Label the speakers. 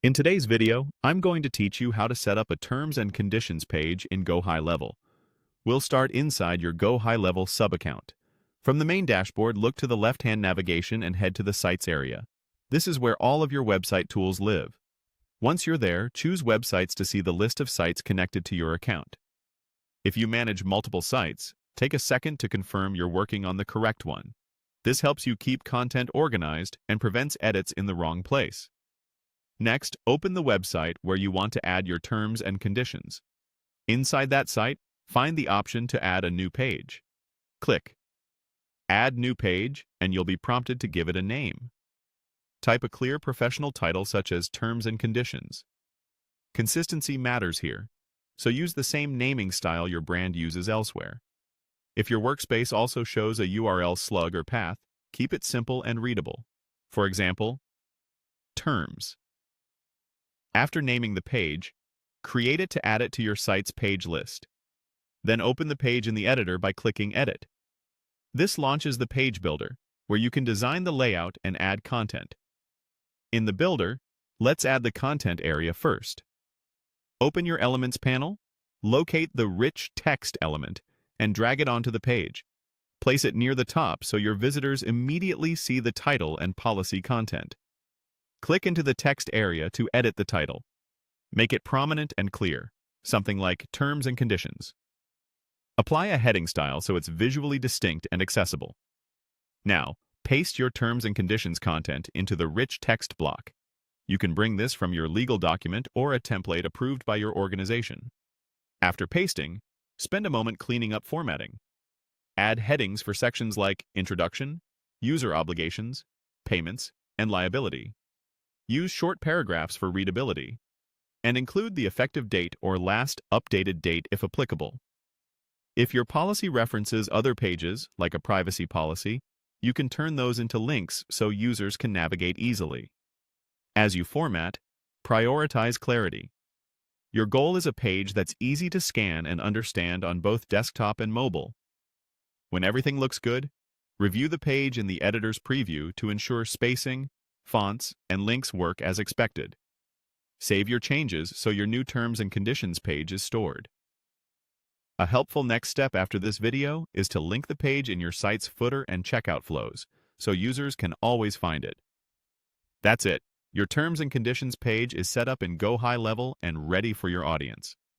Speaker 1: In today's video, I'm going to teach you how to set up a Terms and Conditions page in GoHighLevel. We'll start inside your GoHighLevel sub-account. From the main dashboard, look to the left-hand navigation and head to the Sites area. This is where all of your website tools live. Once you're there, choose Websites to see the list of sites connected to your account. If you manage multiple sites, take a second to confirm you're working on the correct one. This helps you keep content organized and prevents edits in the wrong place. Next, open the website where you want to add your terms and conditions. Inside that site, find the option to add a new page. Click Add New Page, and you'll be prompted to give it a name. Type a clear professional title such as Terms and Conditions. Consistency matters here, so use the same naming style your brand uses elsewhere. If your workspace also shows a URL slug or path, keep it simple and readable. For example, Terms. After naming the page, create it to add it to your site's page list. Then open the page in the editor by clicking Edit. This launches the Page Builder, where you can design the layout and add content. In the Builder, let's add the content area first. Open your Elements panel, locate the Rich Text element, and drag it onto the page. Place it near the top so your visitors immediately see the title and policy content. Click into the text area to edit the title. Make it prominent and clear, something like Terms and Conditions. Apply a heading style so it's visually distinct and accessible. Now, paste your Terms and Conditions content into the rich text block. You can bring this from your legal document or a template approved by your organization. After pasting, spend a moment cleaning up formatting. Add headings for sections like Introduction, User Obligations, Payments, and Liability. Use short paragraphs for readability, and include the effective date or last updated date if applicable. If your policy references other pages, like a privacy policy, you can turn those into links so users can navigate easily. As you format, prioritize clarity. Your goal is a page that's easy to scan and understand on both desktop and mobile. When everything looks good, review the page in the editor's preview to ensure spacing, fonts, and links work as expected. Save your changes so your new Terms and Conditions page is stored. A helpful next step after this video is to link the page in your site's footer and checkout flows, so users can always find it. That's it. Your Terms and Conditions page is set up in GoHighLevel and ready for your audience.